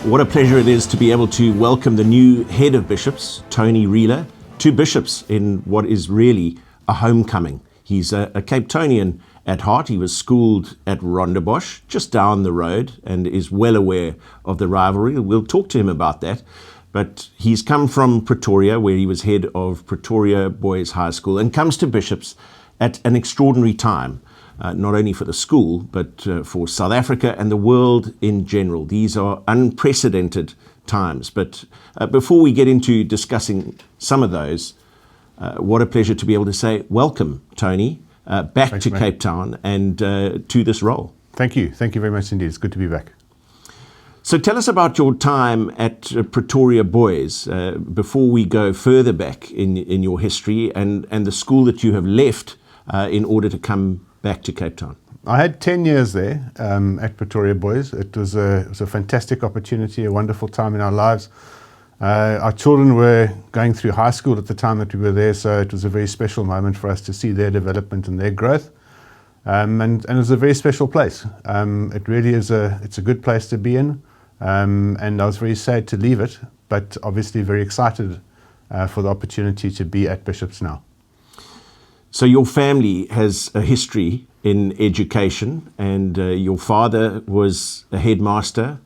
What a pleasure it is to be able to welcome the new head of bishops, Tony Reeler, to bishops in what is really a homecoming. He's a Cape Townian at heart. He was schooled at Rondebosch, just down the road, and is well aware of the rivalry. We'll talk to him about that. But he's come from Pretoria, where he was head of Pretoria Boys High School, and comes to bishops at an extraordinary time. Not only for the school, but for South Africa and the world in general. These are unprecedented times. But before we get into discussing some of those, what a pleasure to be able to say, welcome, Tony, back Thanks, to mate. Cape Town and to this role. Thank you. Thank you very much indeed. It's good to be back. So tell us about your time at Pretoria Boys before we go further back in your history and the school that you have left in order to come back to Cape Town. I had 10 years there at Pretoria Boys. It was a fantastic opportunity, a wonderful time in our lives. Our children were going through high school at the time that we were there, so it was a very special moment for us to see their development and their growth. And it was a very special place. It really is it's a good place to be in. And I was very sad to leave it, but obviously very excited for the opportunity to be at Bishops now. So your family has a history in education, and your father was a headmaster,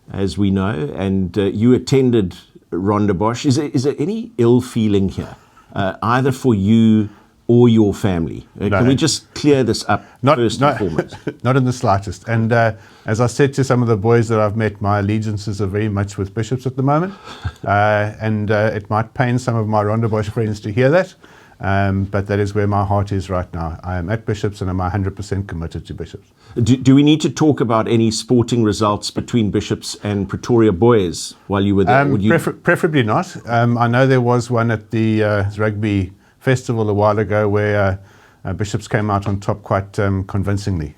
as we know, and you attended Rondebosch. Is there any ill feeling here, either for you or your family? Can we just clear this up first and foremost? Not in the slightest. And as I said to some of the boys that I've met, my allegiances are very much with Bishops at the moment. And it might pain some of my Rondebosch friends to hear that. But that is where my heart is right now. I am at Bishops and I'm 100% committed to Bishops. Do we need to talk about any sporting results between Bishops and Pretoria Boys while you were there? Preferably not. I know there was one at the rugby festival a while ago where Bishops came out on top quite convincingly.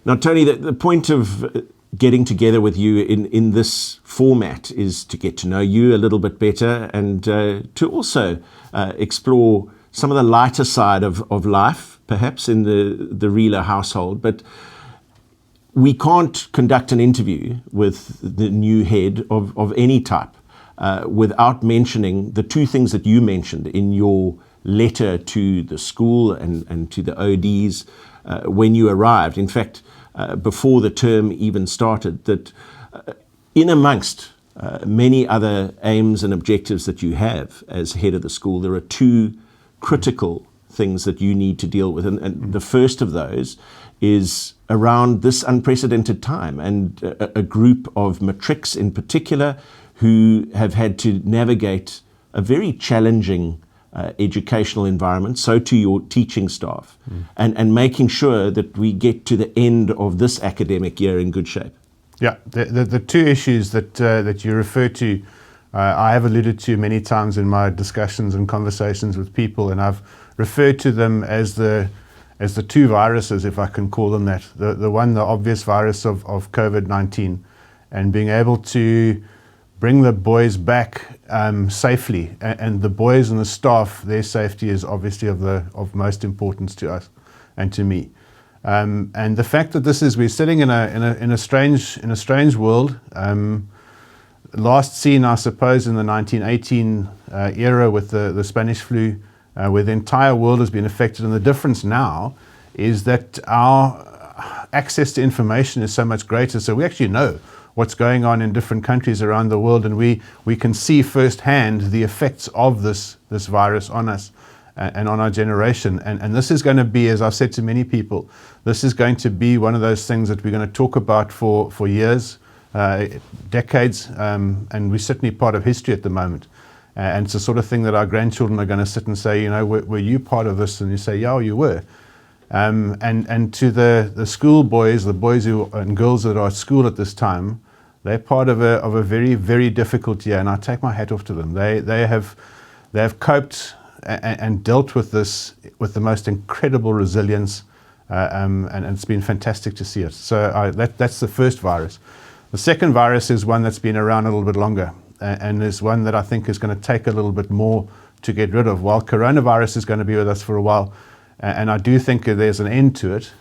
Now, Tony, the point of getting together with you in this format is to get to know you a little bit better and to also explore some of the lighter side of life, perhaps in the Reeler household. But we can't conduct an interview with the new head of any type without mentioning the two things that you mentioned in your letter to the school and to the ODs when you arrived. In fact, before the term even started, that in amongst many other aims and objectives that you have as head of the school, there are two critical things that you need to deal with. And the first of those is around this unprecedented time and a group of matrics in particular who have had to navigate a very challenging educational environment, so to your teaching staff, and making sure that we get to the end of this academic year in good shape. Yeah, the two issues that you refer to, I have alluded to many times in my discussions and conversations with people, and I've referred to them as the two viruses, if I can call them that. The one, the obvious virus of COVID-19, and being able to bring the boys back safely, and the boys and the staff, their safety is obviously of most importance to us and to me. And the fact that we're sitting in a strange world, last seen, I suppose, in the 1918 era with the Spanish flu, where the entire world has been affected. And the difference now is that our access to information is so much greater. So we actually know what's going on in different countries around the world, and we can see firsthand the effects of this virus on us and on our generation. And this is going to be, as I've said to many people, this is going to be one of those things that we're going to talk about for years, decades, and we're certainly part of history at the moment. And it's the sort of thing that our grandchildren are going to sit and say, you know, were you part of this? And you say, yeah, you were. And to the school boys, the boys and girls that are at school at this time, they're part of a very, very difficult year, and I take my hat off to them. They have coped and dealt with this with the most incredible resilience, and it's been fantastic to see it. So that's the first virus. The second virus is one that's been around a little bit longer, and is one that I think is going to take a little bit more to get rid of. While coronavirus is going to be with us for a while, and I do think there's an end to it,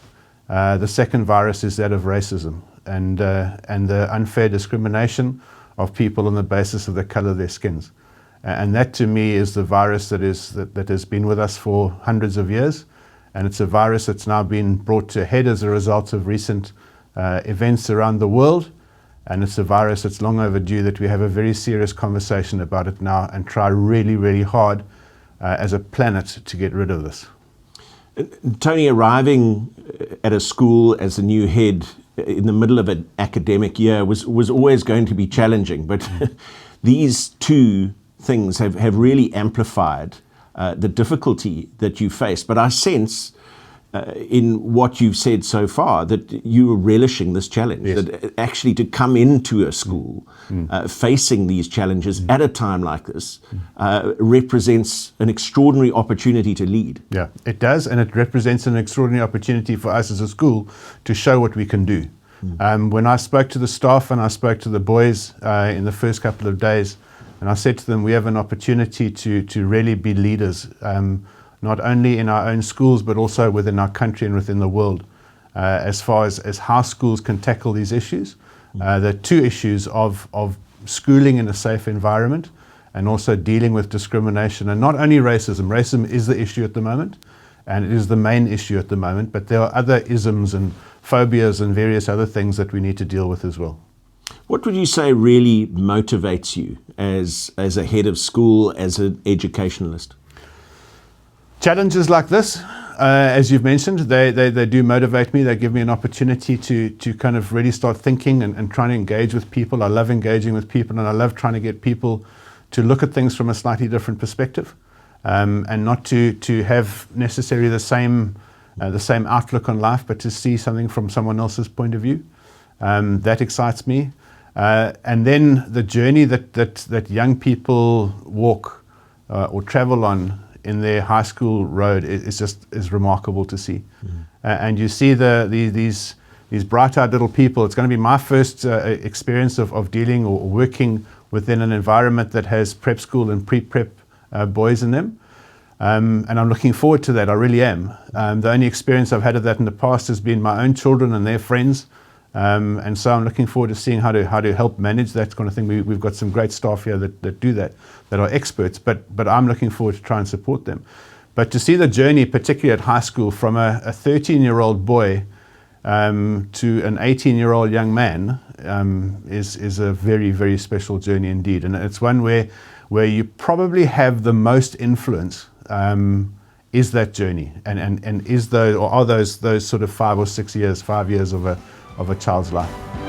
the second virus is that of racism. and the unfair discrimination of people on the basis of the color of their skins. And that to me is the virus that has been with us for hundreds of years, and it's a virus that's now been brought to a head as a result of recent events around the world. And it's a virus that's long overdue that we have a very serious conversation about it now and try really, really hard as a planet to get rid of this. Tony, arriving at a school as a new head in the middle of an academic year was always going to be challenging, but these two things have really amplified the difficulty that you face. But I sense in what you've said so far that you are relishing this challenge, yes. that actually to come into a school facing these challenges at a time like this represents an extraordinary opportunity to lead. Yeah, it does, and it represents an extraordinary opportunity for us as a school to show what we can do. When I spoke to the staff and I spoke to the boys in the first couple of days, and I said to them, we have an opportunity to really be leaders, not only in our own schools, but also within our country and within the world, as far as how schools can tackle these issues. The two issues of schooling in a safe environment and also dealing with discrimination, and not only racism. Racism is the issue at the moment, and it is the main issue at the moment, but there are other isms and phobias and various other things that we need to deal with as well. What would you say really motivates you as a head of school, as an educationalist? Challenges like this, as you've mentioned, they do motivate me. They give me an opportunity to kind of really start thinking and trying to engage with people. I love engaging with people, and I love trying to get people to look at things from a slightly different perspective, and not to have necessarily the same outlook on life, but to see something from someone else's point of view. That excites me. And then the journey that young people walk or travel on in their high school road is remarkable to see. And you see these bright-eyed little people. It's going to be my first experience of dealing or working within an environment that has prep school and pre-prep boys in them. And I'm looking forward to that. I really am. The only experience I've had of that in the past has been my own children and their friends. And so I'm looking forward to seeing how to help manage that kind of thing. We've got some great staff here that do that are experts, but I'm looking forward to try and support them. But to see the journey, particularly at high school, from a 13-year-old boy to an 18-year-old young man is a very, very special journey indeed. And it's one where you probably have the most influence is that journey, and are those sort of 5 years of a child's life.